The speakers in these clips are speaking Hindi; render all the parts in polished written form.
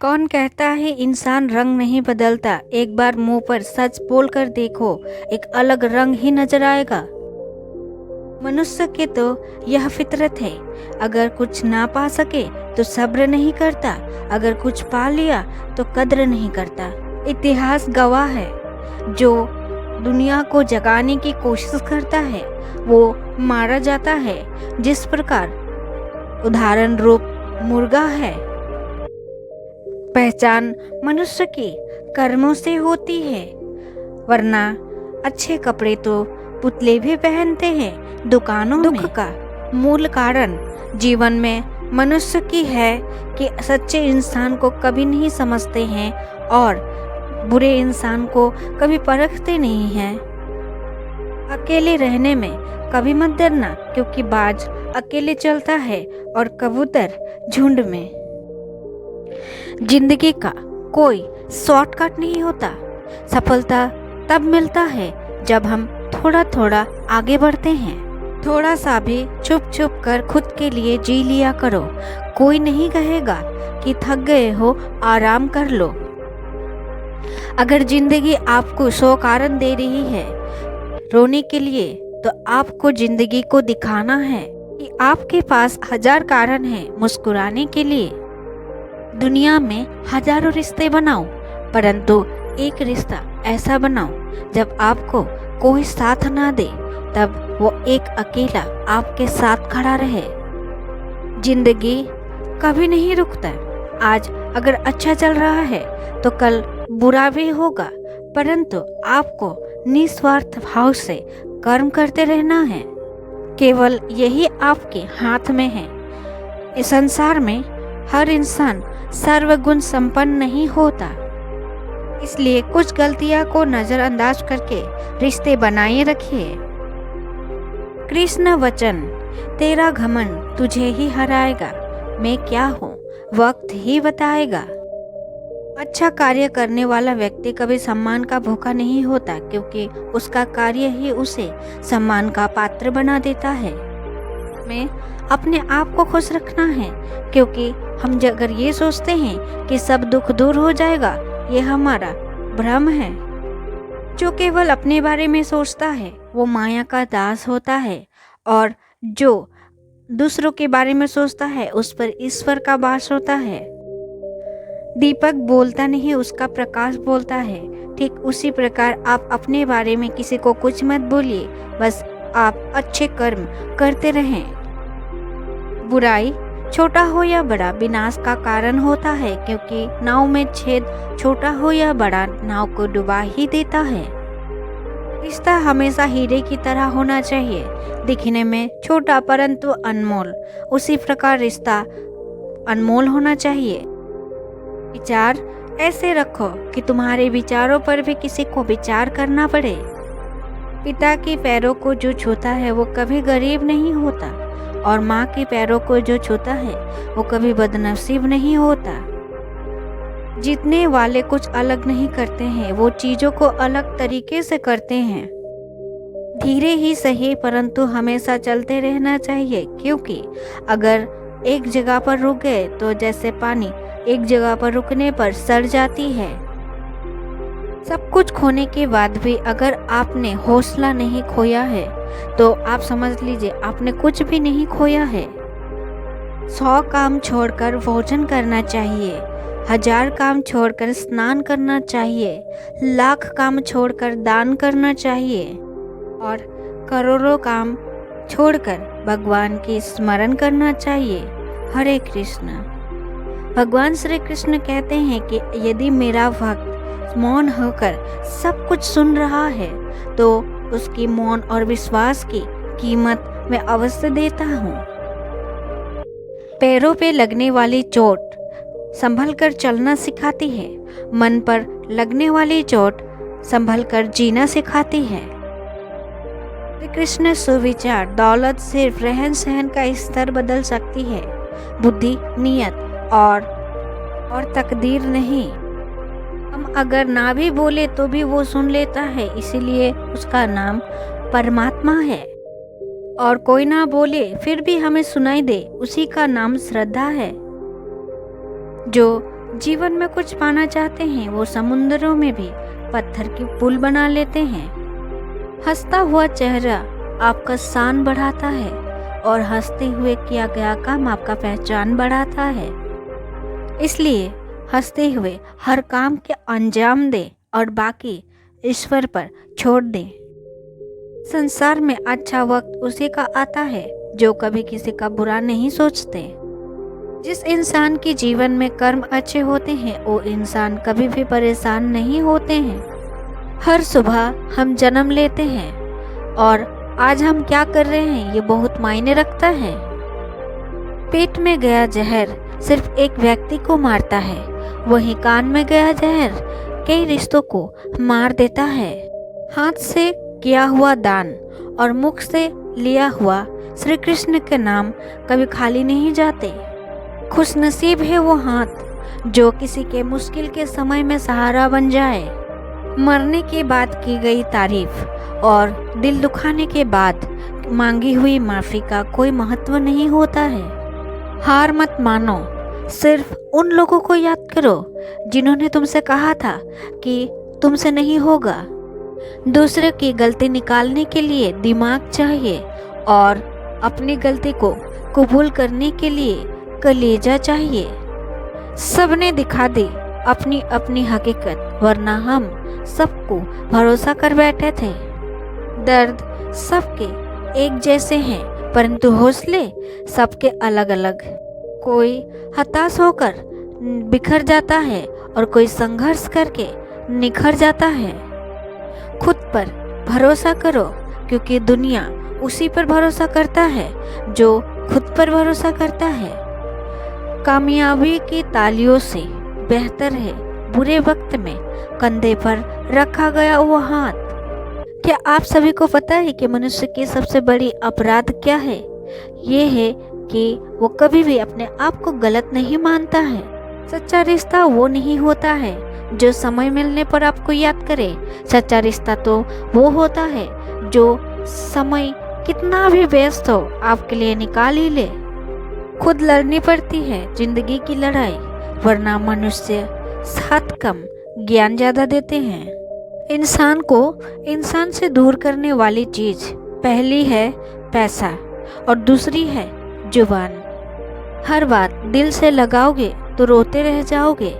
कौन कहता है इंसान रंग नहीं बदलता? एक बार मुंह पर सच बोलकर देखो, एक अलग रंग ही नजर आएगा। मनुष्य की तो यह फितरत है। अगर कुछ ना पा सके तो सब्र नहीं करता, अगर कुछ पा लिया तो कद्र नहीं करता। इतिहास गवाह है, जो दुनिया को जगाने की कोशिश करता है वो मारा जाता है। जिस प्रकार उदाहरण रूप मुर्गा है। पहचान मनुष्य की कर्मों से होती है, वरना अच्छे कपड़े तो पुतले भी पहनते हैं दुकानों में। दुख का मूल कारण जीवन में मनुष्य की है कि सच्चे इंसान को कभी नहीं समझते हैं और बुरे इंसान को कभी परखते नहीं हैं। अकेले रहने में कभी मत डरना, क्योंकि बाज अकेले चलता है और कबूतर झुंड में। जिंदगी का कोई शॉर्टकट नहीं होता। सफलता तब मिलता है जब हम थोड़ा थोड़ा आगे बढ़ते हैं। थोड़ा सा भी छुप छुप कर खुद के लिए जी लिया करो। कोई नहीं कहेगा कि थक गए हो, आराम कर लो। अगर जिंदगी आपको 100 कारण दे रही है रोने के लिए, तो आपको जिंदगी को दिखाना है कि आपके पास 1000 कारण हैं मुस्कुराने के लिए। दुनिया में हजारों रिश्ते बनाओ, परंतु एक रिश्ता ऐसा बनाओ जब आपको कोई साथ ना दे, तब वो एक अकेला आपके साथ खड़ा रहे। जिंदगी कभी नहीं रुकता। आज अगर अच्छा चल रहा है तो कल बुरा भी होगा, परंतु आपको निस्वार्थ भाव से कर्म करते रहना है। केवल यही आपके हाथ में है। इस संसार में हर इंसान सर्वगुण संपन्न नहीं होता, इसलिए कुछ गलतियां को नजरअंदाज करके रिश्ते बनाए रखिए। कृष्ण वचन, तेरा घमंड तुझे ही हराएगा, मैं क्या हूँ वक्त ही बताएगा। अच्छा कार्य करने वाला व्यक्ति कभी सम्मान का भूखा नहीं होता, क्योंकि उसका कार्य ही उसे सम्मान का पात्र बना देता है। हमें अपने आप को खुश रखना है, क्योंकि हम अगर ये सोचते हैं कि सब दुख दूर हो जाएगा, ये हमारा भ्रम है। जो केवल अपने बारे में सोचता है वो माया का दास होता है, और जो दूसरों के बारे में सोचता है उस पर ईश्वर का वास होता है। दीपक बोलता नहीं, उसका प्रकाश बोलता है। ठीक उसी प्रकार आप अपने बारे में किसी को कुछ मत बोलिए, बस आप अच्छे कर्म करते रहें। बुराई छोटा हो या बड़ा विनाश का कारण होता है, क्योंकि नाव में छेद छोटा हो या बड़ा नाव को डुबा ही देता है। रिश्ता हमेशा हीरे की तरह होना चाहिए, दिखने में छोटा परंतु अनमोल। उसी प्रकार रिश्ता अनमोल होना चाहिए। विचार ऐसे रखो कि तुम्हारे विचारों पर भी किसी को विचार करना पड़े। पिता के पैरों को जो छूता है वो कभी गरीब नहीं होता, और माँ के पैरों को जो छूता है वो कभी बदनसीब नहीं होता। जीतने वाले कुछ अलग नहीं करते हैं, वो चीज़ों को अलग तरीके से करते हैं। धीरे ही सही, परंतु हमेशा चलते रहना चाहिए, क्योंकि अगर एक जगह पर रुक गए तो जैसे पानी एक जगह पर रुकने पर सड़ जाती है। सब कुछ खोने के बाद भी अगर आपने हौसला नहीं खोया है तो आप समझ लीजिए आपने कुछ भी नहीं खोया है। 100 काम छोड़कर भोजन करना चाहिए, 1000 काम छोड़कर स्नान करना चाहिए, 1,00,000 काम छोड़कर दान करना चाहिए, और करोड़ों काम छोड़कर भगवान की स्मरण करना चाहिए। हरे कृष्ण। भगवान श्री कृष्ण कहते हैं कि यदि मेरा भक्त मौन होकर सब कुछ सुन रहा है तो उसकी मौन और विश्वास की कीमत मैं अवश्य देता हूँ। पैरों पे लगने वाली चोट संभल कर चलना सिखाती है, मन पर लगने वाली चोट संभल कर जीना सिखाती है। श्री कृष्ण सुविचार, दौलत सिर्फ रहन सहन का स्तर बदल सकती है, बुद्धि, नियत और तकदीर नहीं। हम अगर ना भी बोले तो भी वो सुन लेता है, इसीलिए उसका नाम परमात्मा है। और कोई ना बोले फिर भी हमें सुनाई दे, उसी का नाम श्रद्धा है। जो जीवन में कुछ पाना चाहते हैं वो समुद्रों में भी पत्थर की पुल बना लेते हैं। हंसता हुआ चेहरा आपका शान बढ़ाता है और हंसते हुए किया गया काम आपका पहचान बढ़ाता है। इसलिए हंसते हुए हर काम के अंजाम दें और बाकी ईश्वर पर छोड़ दें। संसार में अच्छा वक्त उसी का आता है जो कभी किसी का बुरा नहीं सोचते। जिस इंसान के जीवन में कर्म अच्छे होते हैं वो इंसान कभी भी परेशान नहीं होते हैं। हर सुबह हम जन्म लेते हैं और आज हम क्या कर रहे हैं ये बहुत मायने रखता है। पेट में गया जहर सिर्फ एक व्यक्ति को मारता है, वहीं कान में गया जहर कई रिश्तों को मार देता है। हाथ से किया हुआ दान और मुख से लिया हुआ श्री कृष्ण के नाम कभी खाली नहीं जाते। खुशनसीब है वो हाथ जो किसी के मुश्किल के समय में सहारा बन जाए। मरने के बाद की गई तारीफ और दिल दुखाने के बाद मांगी हुई माफी का कोई महत्व नहीं होता है। हार मत मानो, सिर्फ उन लोगों को याद करो जिन्होंने तुमसे कहा था कि तुमसे नहीं होगा। दूसरे की गलती निकालने के लिए दिमाग चाहिए और अपनी गलती को कबूल करने के लिए कलेजा चाहिए। सबने दिखा दी अपनी अपनी हकीकत, वरना हम सबको भरोसा कर बैठे थे। दर्द सबके एक जैसे हैं परंतु हौसले सबके अलग अलग। कोई हताश होकर बिखर जाता है और कोई संघर्ष करके निखर जाता है। खुद पर भरोसा करो क्योंकि दुनिया उसी पर भरोसा करता है जो खुद पर भरोसा करता है। कामयाबी की तालियों से बेहतर है बुरे वक्त में कंधे पर रखा गया वो हाथ। क्या आप सभी को पता है कि मनुष्य की सबसे बड़ी अपराध क्या है? ये है कि वो कभी भी अपने आप को गलत नहीं मानता है। सच्चा रिश्ता वो नहीं होता है जो समय मिलने पर आपको याद करे। सच्चा रिश्ता तो वो होता है जो समय कितना भी व्यस्त हो आपके लिए निकाल ही ले। खुद लड़नी पड़ती है जिंदगी की लड़ाई, वरना मनुष्य साथ कम ज्ञान ज्यादा देते हैं। इंसान को इंसान से दूर करने वाली चीज पहली है पैसा और दूसरी है जुबान। हर बात दिल से लगाओगे तो रोते रह जाओगे।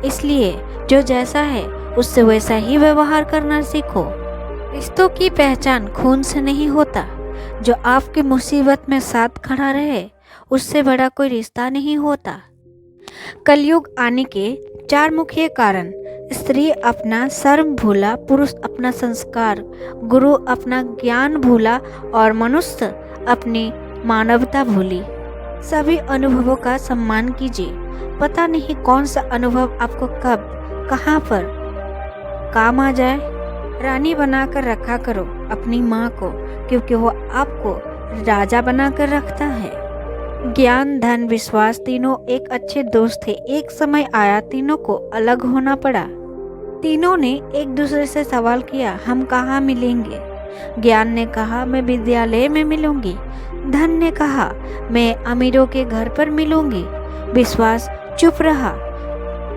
इसलिए जो जैसा है उससे वैसा ही व्यवहार करना सीखो। रिश्तों की पहचान खून से नहीं होता। जो आपकी मुसीबत में साथ खड़ा रहे उससे बड़ा कोई रिश्ता नहीं होता। कलयुग आने के 4 मुख्य कारण: स्त्री अपना शर्म भूला, पुरुष अपना संस्कार, गुरु अपना ज्ञान भूला और मनुष्य अपनी मानवता भूली। सभी अनुभवों का सम्मान कीजिए। पता नहीं कौन सा अनुभव आपको कब कहाँ पर काम आ जाए। रानी बनाकर रखा करो अपनी माँ को, क्योंकि वो आपको राजा बनाकर रखता है। ज्ञान, धन, विश्वास तीनों एक अच्छे दोस्त थे। एक समय आया तीनों को अलग होना पड़ा। तीनों ने एक दूसरे से सवाल किया, हम कहाँ मिलेंगे? ज्ञान ने कहा, मैं विद्यालय में मिलूंगी। धन ने कहा, मैं अमीरों के घर पर मिलूंगी। विश्वास चुप रहा।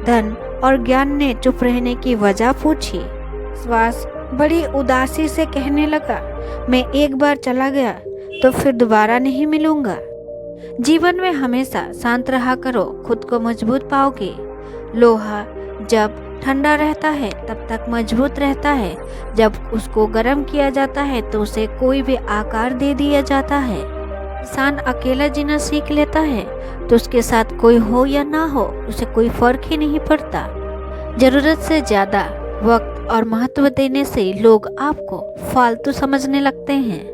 धन और ज्ञान ने चुप रहने की वजह पूछी। विश्वास बड़ी उदासी से कहने लगा, मैं एक बार चला गया तो फिर दोबारा नहीं मिलूंगा। जीवन में हमेशा शांत रहा करो, खुद को मजबूत पाओगे। लोहा जब ठंडा रहता है तब तक मजबूत रहता है, जब उसको गर्म किया जाता है तो उसे कोई भी आकार दे दिया जाता है। इंसान अकेला जीना सीख लेता है तो उसके साथ कोई हो या ना हो उसे कोई फर्क ही नहीं पड़ता। जरूरत से ज्यादा वक्त और महत्व देने से लोग आपको फालतू समझने लगते हैं।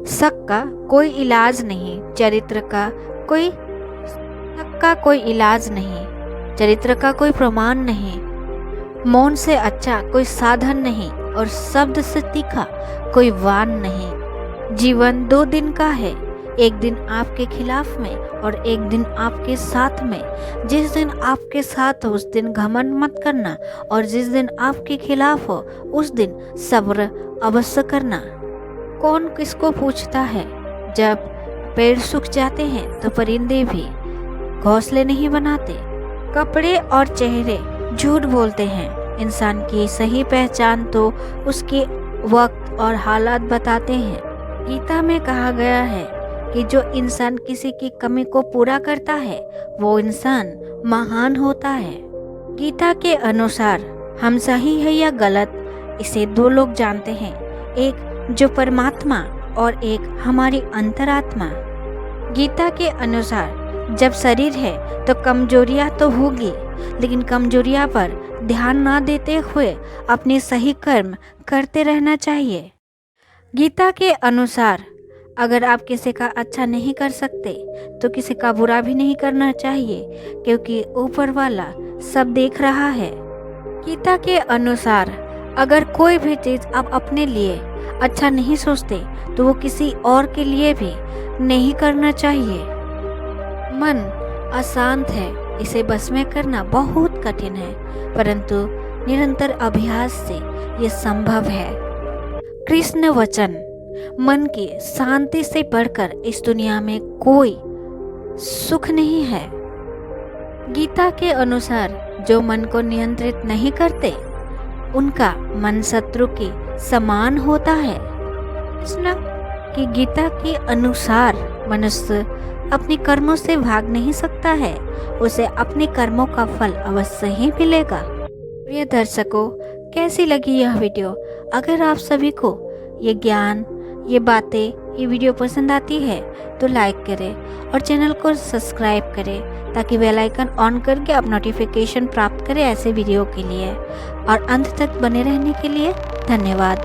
शक का कोई इलाज नहीं, चरित्र का कोई इलाज नहीं, चरित्र का कोई प्रमाण नहीं। मौन से अच्छा कोई साधन नहीं और शब्द से तीखा कोई वाण नहीं। जीवन 2 दिन का है, एक दिन आपके खिलाफ में और एक दिन आपके साथ में। जिस दिन आपके साथ हो उस दिन घमंड मत करना और जिस दिन आपके खिलाफ हो उस दिन सब्र अवश्य करना। कौन किसको पूछता है? जब पेड़ सूख जाते हैं तो परिंदे भी घोंसले नहीं बनाते। कपड़े और चेहरे झूठ बोलते हैं। इंसान की सही पहचान तो उसके वक्त और हालात बताते हैं। गीता में कहा गया है कि जो इंसान किसी की कमी को पूरा करता है वो इंसान महान होता है। गीता के अनुसार हम सही है या गलत इसे दो लोग जानते हैं, एक जो परमात्मा और एक हमारी अंतरात्मा। गीता के अनुसार जब शरीर है तो कमजोरियां तो होगी, लेकिन कमजोरियां पर ध्यान ना देते हुए अपने सही कर्म करते रहना चाहिए। गीता के अनुसार अगर आप किसी का अच्छा नहीं कर सकते तो किसी का बुरा भी नहीं करना चाहिए, क्योंकि ऊपर वाला सब देख रहा है। गीता के अनुसार अगर कोई भी चीज़ आप अपने लिए अच्छा नहीं सोचते तो वो किसी और के लिए भी नहीं करना चाहिए। मन अशांत है, इसे बस में करना बहुत कठिन है, परंतु निरंतर अभ्यास से ये संभव है। कृष्ण वचन मन की शांति से बढ़कर इस दुनिया में कोई सुख नहीं है। गीता के अनुसार जो मन को नियंत्रित नहीं करते उनका मन शत्रु के समान होता है। कृष्ण की गीता के अनुसार मनुष्य अपने कर्मों से भाग नहीं सकता है, उसे अपने कर्मों का फल अवश्य ही मिलेगा। प्रिय दर्शकों, कैसी लगी यह वीडियो? अगर आप सभी को ये ज्ञान, ये बातें, ये वीडियो पसंद आती है तो लाइक करें और चैनल को सब्सक्राइब करें ताकि बेल आइकन ऑन करके आप नोटिफिकेशन प्राप्त करें ऐसे वीडियो के लिए। और अंत तक बने रहने के लिए धन्यवाद।